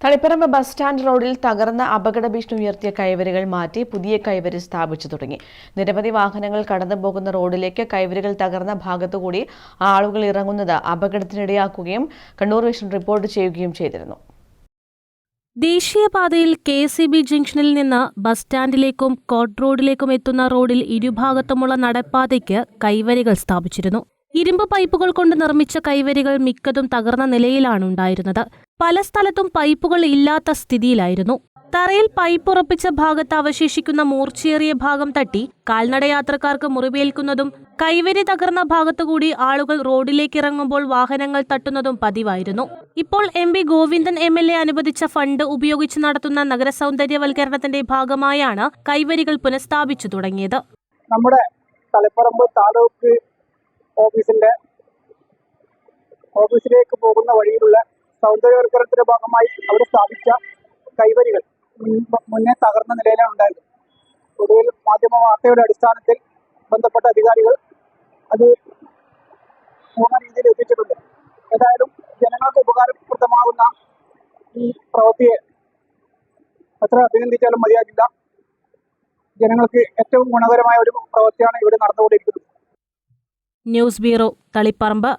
Taliparamba bus stand റോഡിൽ തകർന്ന അപകട ഭീഷണി ഉയർത്തിയ കൈവരികൾ മാറ്റി പുതിയ കൈവരി സ്ഥാപിച്ചു തുടങ്ങി. നിരവധി വാഹനങ്ങൾ കടന്നുപോകുന്ന റോഡിലേക്ക് കൈവരികൾ തകർന്ന ഭാഗത്തുകൂടി ആളുകൾ ഇറങ്ങുന്നത് അപകടത്തിനിടയാക്കുകയും കണ്ണൂർ വിഷൻ റിപ്പോർട്ട് ചെയ്യുകയും ചെയ്തിരുന്നു. ദേശീയപാതയിൽ KCB ജംഗ്ഷനിൽ നിന്ന് ബസ് സ്റ്റാൻഡിലേക്കും കോട്ട് റോഡിലേക്കും എത്തുന്ന റോഡിൽ ഇരുഭാഗത്തുമുള്ള നടപ്പാതയ്ക്ക് കൈവരികൾ സ്ഥാപിച്ചിരുന്നു. ഇരുമ്പ് പൈപ്പുകൾ കൊണ്ട് നിർമ്മിച്ച കൈവരികൾ മിക്കതും തകർന്ന നിലയിലാണ് ഉണ്ടായിരുന്നത്. പല സ്ഥലത്തും പൈപ്പുകൾ ഇല്ലാത്ത സ്ഥിതിയിലായിരുന്നു. തറയിൽ പൈപ്പ് ഉറപ്പിച്ച ഭാഗത്ത് അവശേഷിക്കുന്ന മൂർച്ചയേറിയ ഭാഗം തട്ടി കാൽനടയാത്രക്കാർക്ക് മുറിവേൽക്കുന്നതും കൈവരി തകർന്ന ഭാഗത്തുകൂടി ആളുകൾ റോഡിലേക്ക് ഇറങ്ങുമ്പോൾ വാഹനങ്ങൾ തട്ടുന്നതും പതിവായിരുന്നു. ഇപ്പോൾ MP ഗോവിന്ദൻ MLA അനുവദിച്ച ഫണ്ട് ഉപയോഗിച്ച് നടത്തുന്ന നഗരസൗന്ദര്യവൽക്കരണത്തിന്റെ ഭാഗമായാണ് കൈവരികൾ പുനഃസ്ഥാപിച്ചു തുടങ്ങിയത്. നമ്മുടെ തളിപ്പറമ്പ് താലൂക്ക് ഓഫീസിലേക്ക് പോകുന്ന വഴിയിലുള്ള സൗന്ദര്യവൽക്കരണത്തിന്റെ ഭാഗമായി അവർ സ്ഥാപിച്ച കൈവരികൾ മുന്നേ തകർന്ന നിലയിലാണ് ഉണ്ടായത്. ഒടുവിൽ മാധ്യമ വാർത്തയുടെ അടിസ്ഥാനത്തിൽ ബന്ധപ്പെട്ട അധികാരികൾ അത് പൂർണ്ണ രീതിയിൽ എത്തിച്ചിട്ടുണ്ട്. ഏതായാലും ജനങ്ങൾക്ക് ഉപകാരപ്രദമാകുന്ന ഈ പ്രവൃത്തിയെ എത്ര അഭിനന്ദിച്ചാലും മതിയാകില്ല. ജനങ്ങൾക്ക് ഏറ്റവും ഗുണകരമായ ഒരു പ്രവൃത്തിയാണ് ഇവിടെ നടന്നുകൊണ്ടിരിക്കുന്നത്. News bureau, Taliparamba.